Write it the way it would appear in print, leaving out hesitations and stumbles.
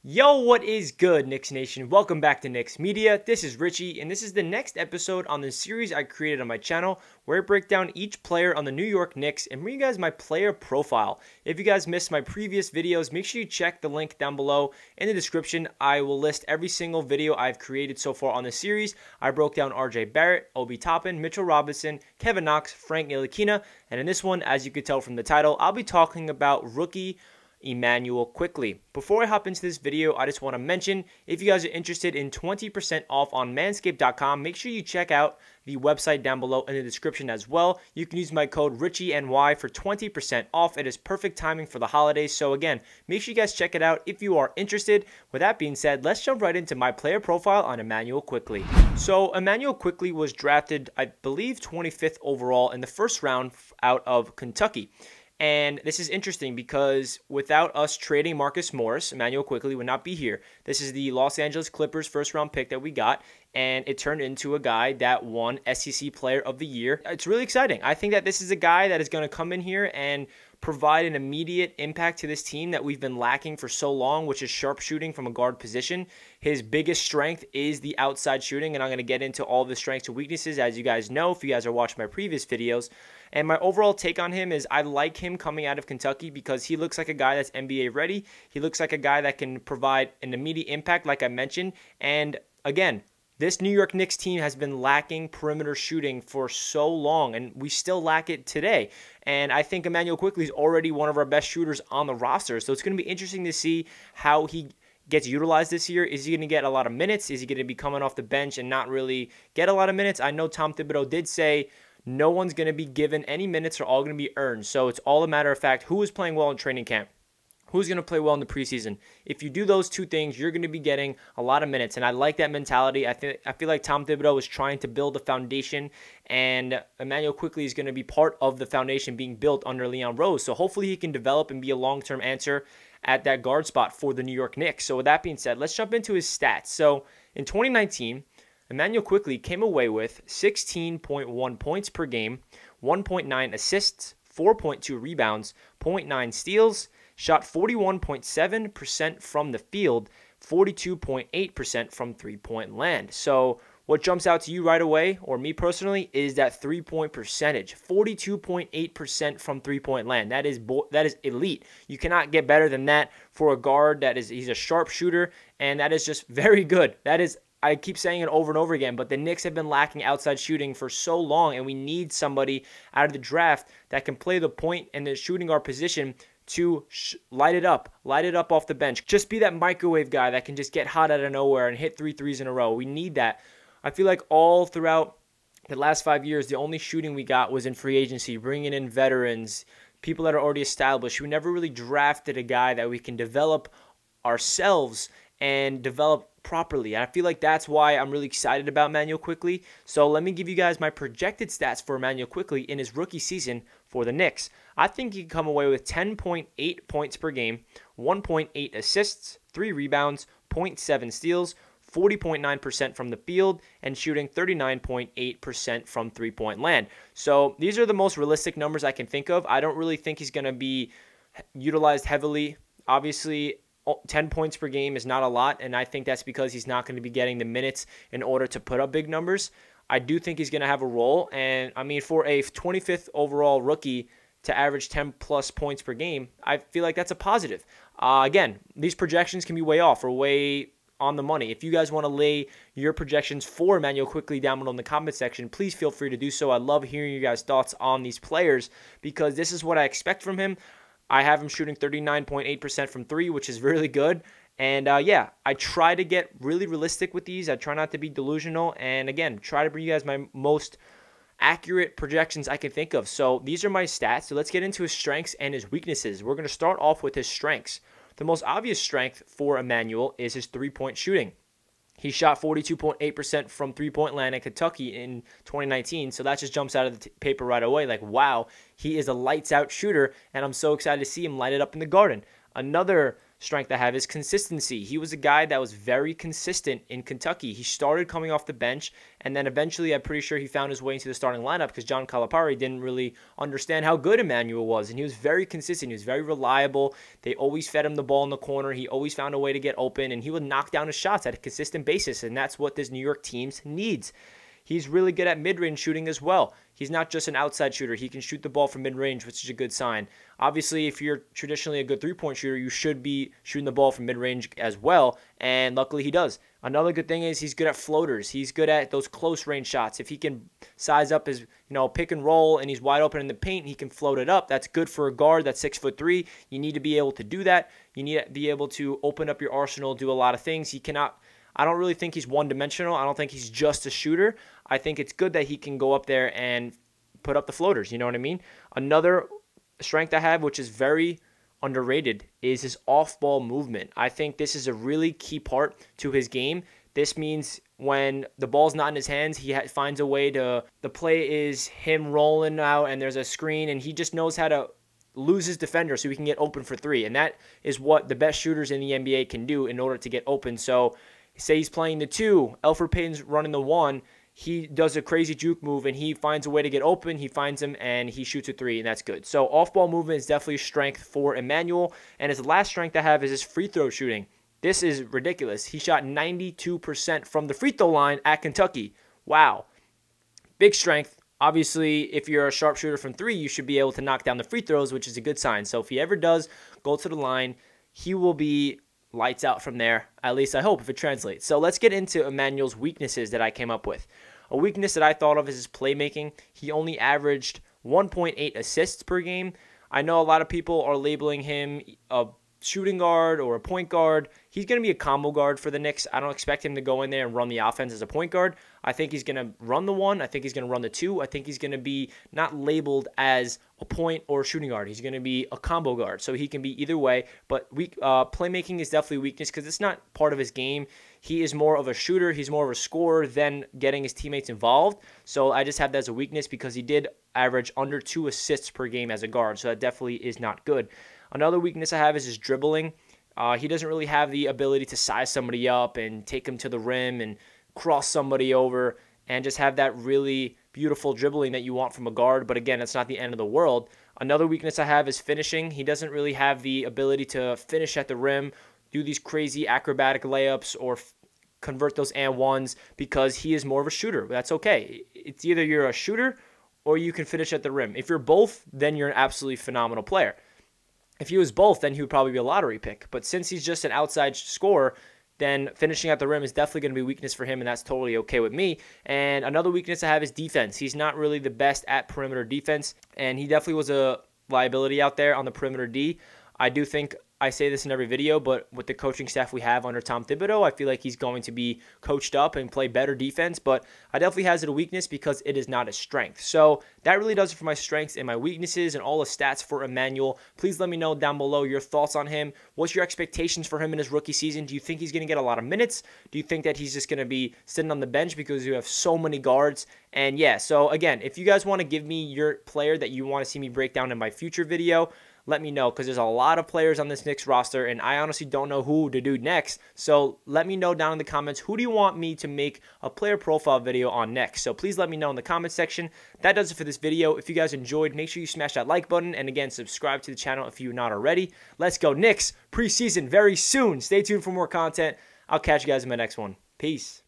Yo, what is good, Knicks Nation? Welcome back to Knicks Media. This is Richie, and this is the next episode on the series I created on my channel where I break down each player on the New York Knicks and bring you guys my player profile. If you guys missed my previous videos, make sure you check the link down below in the description. I will list every single video I've created so far on the series. I broke down RJ Barrett, Obi Toppin, Mitchell Robinson, Kevin Knox, Frank Ntilikina, and in this one, as you could tell from the title, I'll be talking about rookie Immanuel Quickley. Before I hop into this video, I just want to mention, if you guys are interested in 20% off on manscaped.com, make sure you check out the website down below in the description as well. You can use my code RICHIENY for 20% off. It is perfect timing for the holidays. So again, make sure you guys check it out if you are interested. With that being said, let's jump right into my player profile on Immanuel Quickley. So Immanuel Quickley was drafted, I believe, 25th overall in the first round out of Kentucky. And this is interesting because without us trading Marcus Morris, Immanuel Quickley would not be here. This is the Los Angeles Clippers first-round pick that we got, and it turned into a guy that won SEC Player of the Year. It's really exciting. I think that this is a guy that is going to come in here and provide an immediate impact to this team that we've been lacking for so long, which is sharpshooting from a guard position. His biggest strength is the outside shooting, and I'm going to get into all the strengths and weaknesses, as you guys know, if you guys are watching my previous videos. And my overall take on him is I like him coming out of Kentucky because he looks like a guy that's NBA ready. He looks like a guy that can provide an immediate impact, like I mentioned. And again, this New York Knicks team has been lacking perimeter shooting for so long, and we still lack it today. And I think Immanuel Quickley is already one of our best shooters on the roster. So it's going to be interesting to see how he gets utilized this year. Is he going to get a lot of minutes? Is he going to be coming off the bench and not really get a lot of minutes? I know Tom Thibodeau did say no one's going to be given any minutes. They're all going to be earned. So it's all a matter of fact, who is playing well in training camp? Who's going to play well in the preseason? If you do those two things, you're going to be getting a lot of minutes. And I like that mentality. I feel like Tom Thibodeau is trying to build a foundation, and Immanuel Quickley is going to be part of the foundation being built under Leon Rose. So hopefully he can develop and be a long-term answer at that guard spot for the New York Knicks. So with that being said, let's jump into his stats. So in 2019, Immanuel Quickley came away with 16.1 points per game, 1.9 assists, 4.2 rebounds, 0.9 steals, shot 41.7% from the field, 42.8% from three-point land. So what jumps out to you right away, or me personally, is that three-point percentage. 42.8% from three-point land. That is elite. You cannot get better than that for a guard. He's a sharp shooter, and that is just very good. I keep saying it over and over again, but the Knicks have been lacking outside shooting for so long, and we need somebody out of the draft that can play the point and the shooting guard position to light it up off the bench. Just be that microwave guy that can just get hot out of nowhere and hit 3 threes in a row. We need that. I feel like all throughout the last 5 years, the only shooting we got was in free agency, bringing in veterans, people that are already established. We never really drafted a guy that we can develop ourselves and develop properly. I feel like that's why I'm really excited about Immanuel Quickley. So let me give you guys my projected stats for Immanuel Quickley in his rookie season for the Knicks. I think he can come away with 10.8 points per game, 1.8 assists, 3 rebounds, 0.7 steals, 40.9% from the field, and shooting 39.8% from three-point land. So these are the most realistic numbers I can think of. I don't really think he's going to be utilized heavily. Obviously, 10 points per game is not a lot, and I think that's because he's not going to be getting the minutes in order to put up big numbers. I do think he's going to have a role, and I mean, for a 25th overall rookie to average 10-plus points per game, I feel like that's a positive. Again, these projections can be way off or way on the money. If you guys want to lay your projections for Immanuel Quickley down below in the comment section, please feel free to do so. I love hearing you guys' thoughts on these players because this is what I expect from him. I have him shooting 39.8% from 3, which is really good. And yeah, I try to get really realistic with these. I try not to be delusional. And again, try to bring you guys my most accurate projections I can think of. So these are my stats. So let's get into his strengths and his weaknesses. We're going to start off with his strengths. The most obvious strength for Immanuel is his three-point shooting. He shot 42.8% from three-point land in Kentucky in 2019, so that just jumps out of the paper right away. Like, wow, he is a lights-out shooter, and I'm so excited to see him light it up in the Garden. Another strength I have is consistency. He was a guy that was very consistent in Kentucky. He started coming off the bench, and then eventually I'm pretty sure he found his way into the starting lineup because John Calipari didn't really understand how good Immanuel was, and he was very consistent. He was very reliable. They always fed him the ball in the corner. He always found a way to get open, and he would knock down his shots at a consistent basis, and that's what this New York team needs. He's really good at mid-range shooting as well. He's not just an outside shooter. He can shoot the ball from mid-range, which is a good sign. Obviously, if you're traditionally a good three-point shooter, you should be shooting the ball from mid-range as well, and luckily he does. Another good thing is he's good at floaters. He's good at those close-range shots. If he can size up his pick and roll and he's wide open in the paint, he can float it up. That's good for a guard that's 6'3". You need to be able to do that. You need to be able to open up your arsenal, do a lot of things. I don't really think he's one-dimensional. I don't think he's just a shooter. I think it's good that he can go up there and put up the floaters. You know what I mean? Another strength I have, which is very underrated, is his off-ball movement. I think this is a really key part to his game. This means when the ball's not in his hands, he finds a way to – the play is him rolling out and there's a screen, and he just knows how to lose his defender so he can get open for three. And that is what the best shooters in the NBA can do in order to get open. So – say he's playing the 2, Elfrid Payton's running the 1, he does a crazy juke move and he finds a way to get open, he finds him and he shoots a 3, and that's good. So off-ball movement is definitely a strength for Immanuel, and his last strength I have is his free throw shooting. This is ridiculous. He shot 92% from the free throw line at Kentucky. Wow. Big strength. Obviously, if you're a sharpshooter from 3, you should be able to knock down the free throws, which is a good sign. So if he ever does go to the line, he will be lights out from there, at least I hope, if it translates. So let's get into Immanuel's weaknesses that I came up with. A weakness that I thought of is his playmaking. He only averaged 1.8 assists per game. I know a lot of people are labeling him a shooting guard or a point guard. He's going to be a combo guard for the Knicks. I don't expect him to go in there and run the offense as a point guard. I think he's going to run the 1. I think he's going to run the 2. I think he's going to be not labeled as a point or a shooting guard. He's going to be a combo guard, so he can be either way. But playmaking is definitely a weakness because it's not part of his game. He is more of a shooter. He's more of a scorer than getting his teammates involved. So I just have that as a weakness because he did average under 2 assists per game as a guard, so that definitely is not good. Another weakness I have is his dribbling. He doesn't really have the ability to size somebody up and take him to the rim and cross somebody over and just have that really beautiful dribbling that you want from a guard. But again, it's not the end of the world. Another weakness I have is finishing. He doesn't really have the ability to finish at the rim, do these crazy acrobatic layups, or convert those and ones because he is more of a shooter. That's okay. It's either you're a shooter or you can finish at the rim. If you're both, then you're an absolutely phenomenal player. If he was both, then he would probably be a lottery pick. But since he's just an outside scorer, then finishing at the rim is definitely going to be a weakness for him, and that's totally okay with me. And another weakness I have is defense. He's not really the best at perimeter defense, and he definitely was a liability out there on the perimeter D. I do think I say this in every video, but with the coaching staff we have under Tom Thibodeau, I feel like he's going to be coached up and play better defense, but I definitely has it a weakness because it is not a strength. So that really does it for my strengths and my weaknesses and all the stats for Immanuel. Please let me know down below your thoughts on him. What's your expectations for him in his rookie season? Do you think he's going to get a lot of minutes? Do you think that he's just going to be sitting on the bench because you have so many guards? And yeah, so again, if you guys want to give me your player that you want to see me break down in my future video, let me know, because there's a lot of players on this Knicks roster, and I honestly don't know who to do next. So let me know down in the comments, who do you want me to make a player profile video on next? So please let me know in the comments section. That does it for this video. If you guys enjoyed, make sure you smash that like button, and again, subscribe to the channel if you're not already. Let's go Knicks preseason very soon. Stay tuned for more content. I'll catch you guys in my next one. Peace.